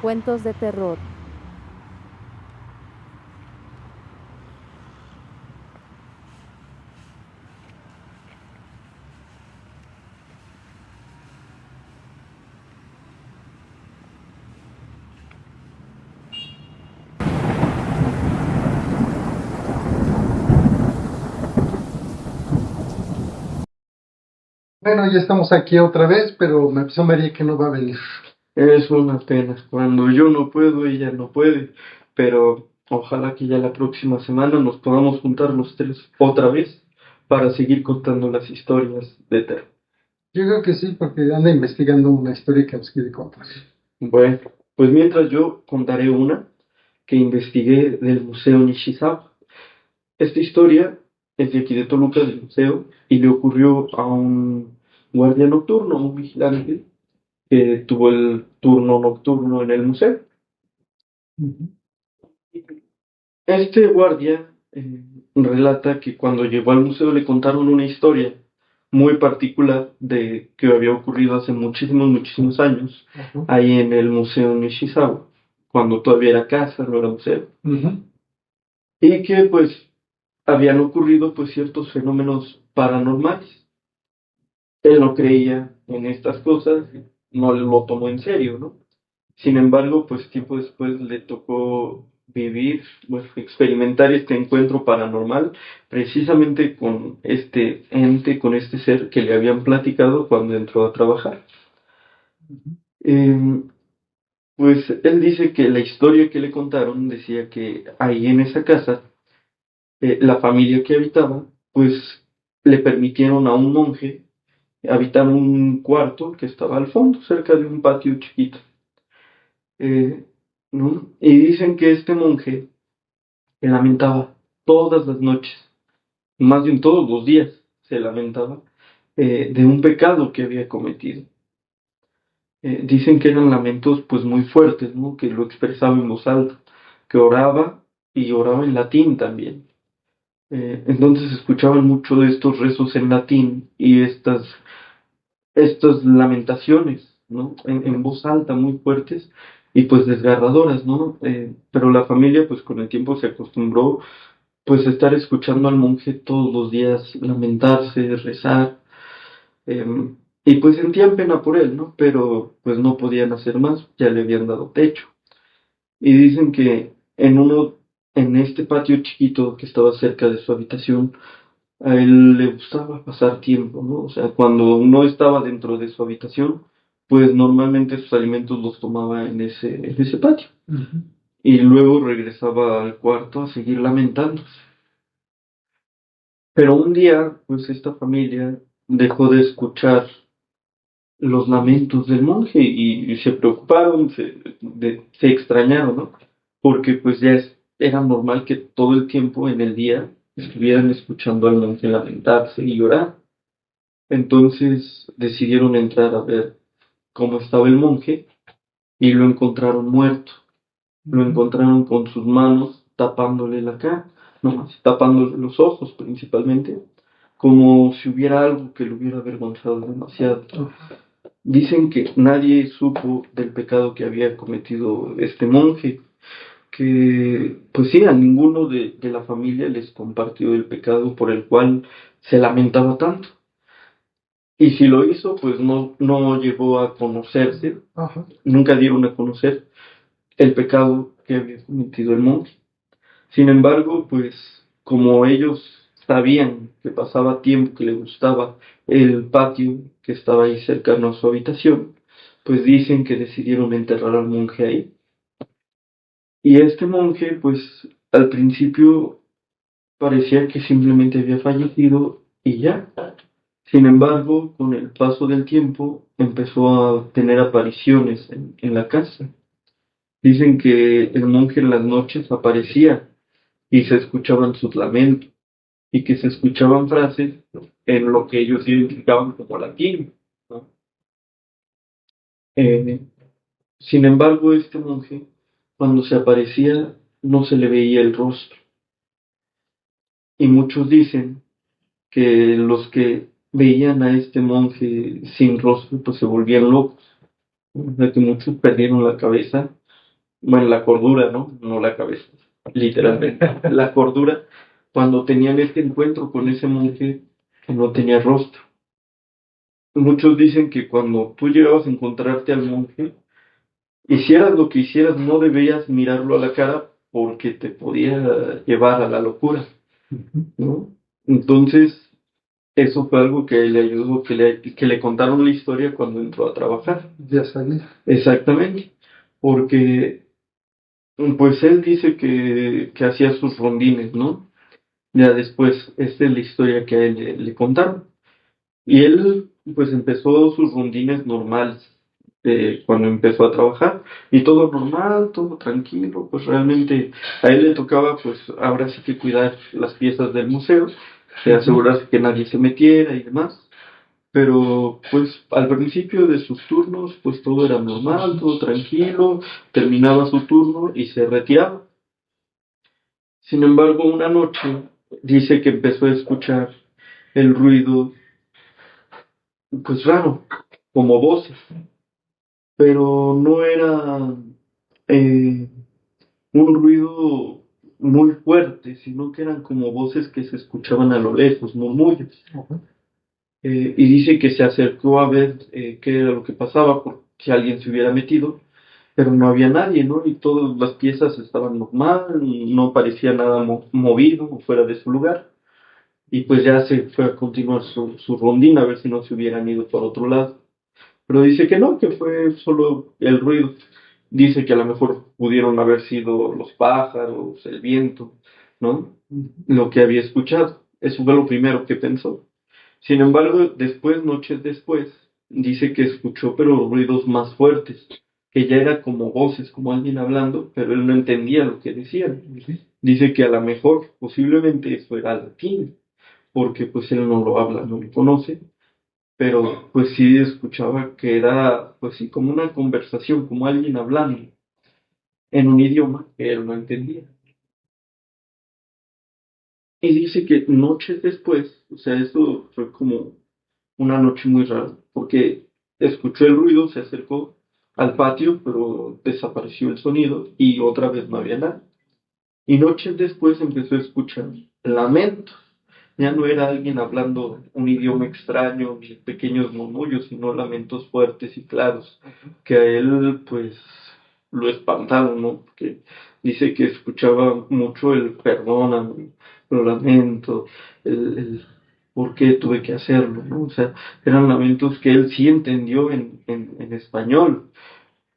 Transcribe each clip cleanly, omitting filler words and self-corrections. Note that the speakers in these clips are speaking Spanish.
Cuentos de terror. Bueno, ya estamos aquí otra vez, pero me avisó María que no va a venir. Es una pena. Cuando yo no puedo, ella no puede. Pero ojalá que ya la próxima semana nos podamos juntar los tres otra vez para seguir contando las historias de terror. Yo creo que sí, porque anda investigando una historia que nos quiere contar. Bueno, pues mientras yo contaré una que investigué del Museo Nishizawa. Esta historia es de aquí de Toluca, del museo, y le ocurrió a un guardia nocturno, un vigilante, que tuvo el turno nocturno en el museo. Ujú. Este guardia relata que cuando llegó al museo le contaron una historia muy particular de que había ocurrido hace muchísimos años Ajá. ahí en el Museo Nishizawa, cuando todavía era casa, no era museo, Ujú. y que pues habían ocurrido pues ciertos fenómenos paranormales. Él no creía en estas cosas, no lo tomó en serio, ¿no? Sin embargo, pues tiempo después le tocó vivir, bueno, experimentar este encuentro paranormal precisamente con este ente, con este ser que le habían platicado cuando entró a trabajar. Eh, pues él dice que la historia que le contaron decía que ahí en esa casa, la familia que habitaba, pues le permitieron a un monje habitar un cuarto que estaba al fondo, cerca de un patio chiquito. Eh, ¿No? Y dicen que este monje se lamentaba todas las noches, más bien todos los días se lamentaba de un pecado que había cometido. Dicen que eran lamentos pues muy fuertes, ¿no? Que lo expresaba en voz alta, que oraba y oraba en latín también. Entonces escuchaban mucho de estos rezos en latín y estas lamentaciones, ¿no? En voz alta, muy fuertes y pues desgarradoras, ¿no? Pero la familia pues con el tiempo se acostumbró pues a estar escuchando al monje todos los días lamentarse, rezar, eh, y pues sentían pena por él, ¿no? Pero pues no podían hacer más, ya le habían dado techo. Y dicen que en este patio chiquito que estaba cerca de su habitación, a él le gustaba pasar tiempo, ¿no? O sea, cuando no estaba dentro de su habitación, pues normalmente sus alimentos los tomaba en ese patio. Ujú. Y luego regresaba al cuarto a seguir lamentándose. Pero un día, pues esta familia dejó de escuchar los lamentos del monje y se preocuparon, se extrañaron, ¿no? Porque pues ya era normal que todo el tiempo en el día estuvieran escuchando al monje lamentarse y llorar. Entonces decidieron entrar a ver cómo estaba el monje y lo encontraron muerto. Lo Ujú. encontraron con sus manos tapándole la cara, no, tapándole los ojos principalmente, como si hubiera algo que lo hubiera avergonzado demasiado. Ajá. Dicen que nadie supo del pecado que había cometido este monje, que pues sí, a ninguno de la familia les compartió el pecado por el cual se lamentaba tanto. Y si lo hizo, pues no llegó a conocerse, Ajá. nunca dieron a conocer el pecado que había cometido el monje. Sin embargo, pues como ellos sabían que pasaba tiempo, que le gustaba el patio que estaba ahí cercano a su habitación, pues dicen que decidieron enterrar al monje ahí. Y este monje, pues al principio parecía que simplemente había fallecido y ya. Sin embargo, con el paso del tiempo empezó a tener apariciones en la casa. Dicen que el monje en las noches aparecía y se escuchaban sus lamentos y que se escuchaban frases en lo que ellos identificaban como latín, ¿no? Eh, Sin embargo, este monje, cuando se aparecía, no se le veía el rostro. Y muchos dicen que los que veían a este monje sin rostro, pues se volvían locos. O sea, que muchos perdieron la cabeza bueno, la cordura, ¿no? No la cabeza, literalmente. La cordura, cuando tenían este encuentro con ese monje que no tenía rostro. Muchos dicen que cuando tú llegabas a encontrarte al monje, hicieras lo que hicieras, no debías mirarlo a la cara porque te podía llevar a la locura, ¿no? Entonces, eso fue algo que le ayudó, que le contaron la historia cuando entró a trabajar. Ya sabía. Exactamente, porque pues él dice que hacía sus rondines, ¿no? Ya después, esta es la historia que a él le contaron. Y él pues empezó sus rondines normales cuando empezó a trabajar y todo normal, todo tranquilo, pues realmente a él le tocaba pues ahora sí que cuidar las piezas del museo, de asegurarse que nadie se metiera y demás. Pero pues al principio de sus turnos pues todo era normal, todo tranquilo, terminaba su turno y se retiraba. Sin embargo, una noche dice que empezó a escuchar el ruido pues raro, como voces, pero no era eh, un ruido muy fuerte, sino que eran como voces que se escuchaban a lo lejos, murmullos. Y dice que se acercó a ver qué era lo que pasaba, por si alguien se hubiera metido, pero no había nadie, ¿no? Y todas las piezas estaban normal, no parecía nada movido o fuera de su lugar. Y pues ya se fue a continuar su rondín a ver si no se hubieran ido por otro lado. Pero dice que no, que fue solo el ruido. Dice que a lo mejor pudieron haber sido los pájaros, el viento, ¿no? Lo que había escuchado. Eso fue lo primero que pensó. Sin embargo, después, noches después, dice que escuchó pero ruidos más fuertes, que ya era como voces, como alguien hablando, pero él no entendía lo que decían. Dice que a lo mejor, posiblemente eso era latín, porque pues él no lo habla, no lo conoce, pero pues sí escuchaba que era, pues sí, como una conversación, como alguien hablando en un idioma que él no entendía. Y dice que noches después, o sea, eso fue como una noche muy rara, porque escuchó el ruido, se acercó al patio, pero desapareció el sonido y otra vez no había nada. Y noches después empezó a escuchar lamentos. Ya no era alguien hablando un idioma extraño ni pequeños murmullos, sino lamentos fuertes y claros, que a él pues lo espantaron, ¿no? Porque dice que escuchaba mucho el perdóname, lo lamento, el por qué tuve que hacerlo, ¿no? O sea, eran lamentos que él sí entendió en español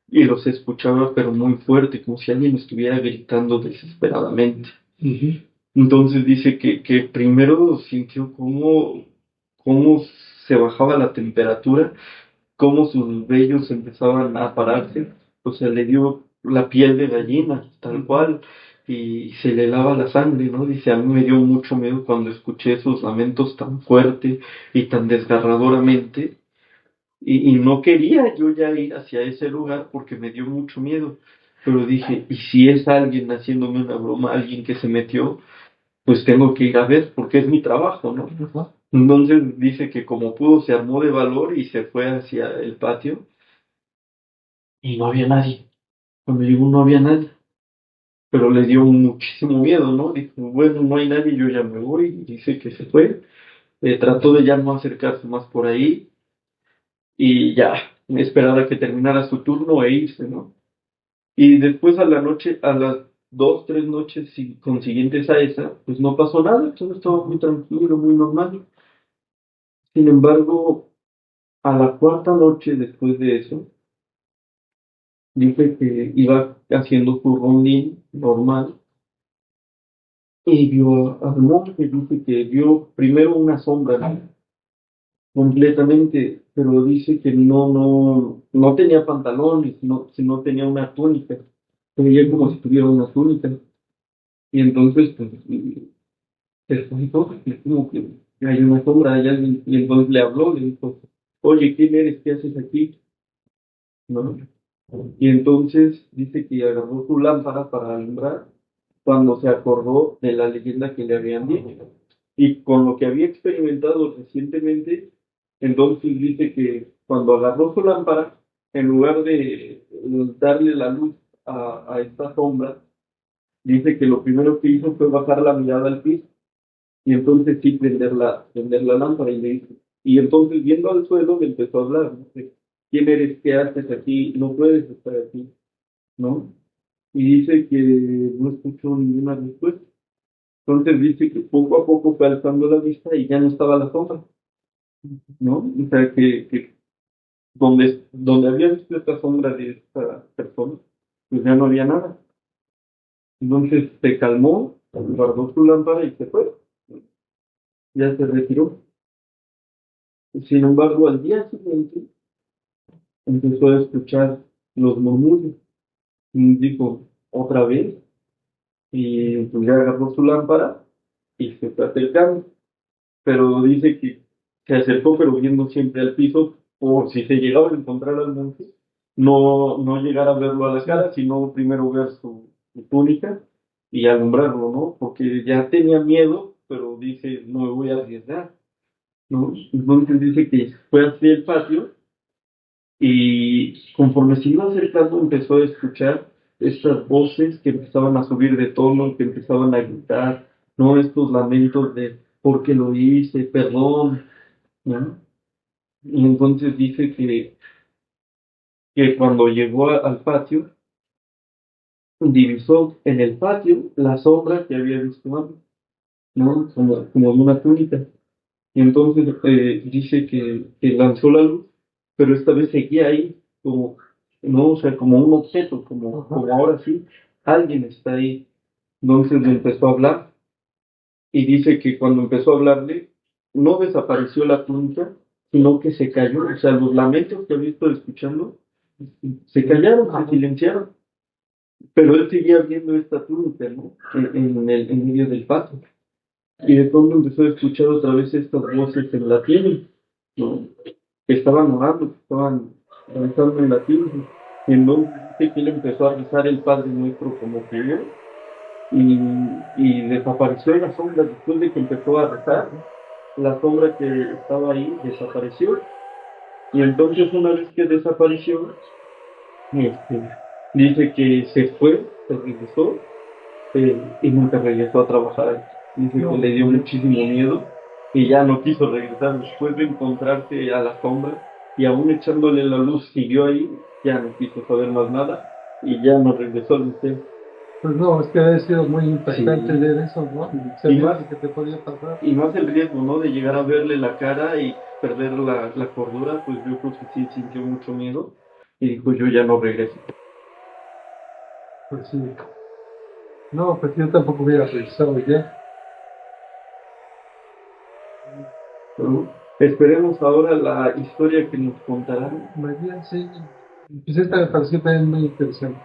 y los escuchaba pero muy fuerte, como si alguien estuviera gritando desesperadamente. Entonces dice que primero sintió cómo se bajaba la temperatura, cómo sus vellos empezaban a pararse, o sea, le dio la piel de gallina, tal cual, y se le lava la sangre, ¿no? Dice, a mí me dio mucho miedo cuando escuché esos lamentos tan fuerte y tan desgarradoramente, y no quería yo ya ir hacia ese lugar porque me dio mucho miedo. Pero dije, ¿y si es alguien haciéndome una broma, alguien que se metió? Pues tengo que ir a ver porque es mi trabajo, ¿no? Entonces dice que como pudo se armó de valor y se fue hacia el patio y no había nadie. Cuando llegó no había nadie, pero le dio muchísimo miedo, ¿no? Dijo, bueno, no hay nadie, yo ya me voy. Y dice que se fue. Trató de ya no acercarse más por ahí y ya esperar a que terminara su turno e irse, ¿no? Y después a la noche, a las 2, 3 noches consiguientes a esa, pues no pasó nada, todo estaba muy tranquilo, muy normal. Sin embargo, a la cuarta noche después de eso, dice que iba haciendo su rondín normal y vio al monje, dice que vio primero una sombra, ¿no? Completamente, pero dice que no tenía pantalones, no, sino tenía una túnica, se veía como si tuviera una túnica. Y entonces, pues, se espantó, es como que hay una sombra, hay alguien, y entonces le habló, le dijo, oye, ¿quién eres? ¿Qué haces aquí? ¿No? Y entonces dice que agarró su lámpara para alumbrar cuando se acordó de la leyenda que le habían dicho. Y con lo que había experimentado recientemente, entonces dice que cuando agarró su lámpara, en lugar de darle la luz a esta sombra, dice que lo primero que hizo fue bajar la mirada al piso y entonces sí prender la lámpara y le dice, y entonces viendo al suelo le empezó a hablar, ¿no? De, ¿quién eres? ¿Qué haces aquí? No puedes estar aquí, ¿no? Y dice que no escuchó ninguna respuesta. Entonces dice que poco a poco fue alzando la vista y ya no estaba la sombra, ¿no? O sea que donde había visto esta sombra de esta persona, pues ya no había nada. Entonces se calmó, guardó su lámpara y se fue, ya se retiró. Sin embargo, al día siguiente empezó a escuchar los murmullos. Y dijo, otra vez, y pues ya agarró su lámpara y se fue acercando. Pero dice que se acercó, pero viendo siempre al piso, por si se llegaba a encontrar al monje, no llegar a verlo a la cara, sino primero ver su túnica y alumbrarlo, ¿no? Porque ya tenía miedo, pero dice, no me voy a arriesgar, ¿no? Entonces dice que fue hacia el patio y conforme se iba acercando empezó a escuchar estas voces que empezaban a subir de tono, que empezaban a gritar, ¿no? Estos lamentos de, ¿por qué lo hice? Perdón, ¿no? Y entonces dice que cuando llegó al patio, divisó en el patio la sombra que había visto antes, ¿no? Como de una túnica. Y entonces dice que lanzó la luz, pero esta vez seguía ahí, como, no, o sea, como un objeto, como ahora sí, alguien está ahí. Entonces le empezó a hablar y dice que cuando empezó a hablarle, no desapareció la túnica, sino que se cayó. O sea, los lamentos que había estado escuchando se callaron, se silenciaron. Pero él seguía viendo esta túnica, ¿no? En medio del patio. Y de pronto empezó a escuchar otra vez estas voces en latín, ¿no? Que estaban orando, que estaban rezando en latín. Y entonces dice que él empezó a rezar el Padre Nuestro como primero y desapareció la sombra después de que empezó a rezar. La sombra que estaba ahí desapareció. Y entonces una vez que desapareció, este, dice que se fue, se regresó y nunca regresó a trabajar. Dice que le dio muchísimo miedo y ya no quiso regresar después de encontrarse a la sombra y aún echándole la luz siguió ahí, ya no quiso saber más nada y ya no regresó al museo. Pues no, es que ha sido muy Sí. impactante leer eso, ¿no? Y Saber más, lo que te podía pasar. y más el riesgo, ¿no? De llegar a verle la cara y perder la cordura, pues yo creo que sí sintió mucho miedo y dijo yo ya no regreso. Pues sí. No, pues yo tampoco hubiera regresado ya. Pero esperemos ahora la historia que nos contarán. Más bien, sí. Pues esta me pareció también muy interesante.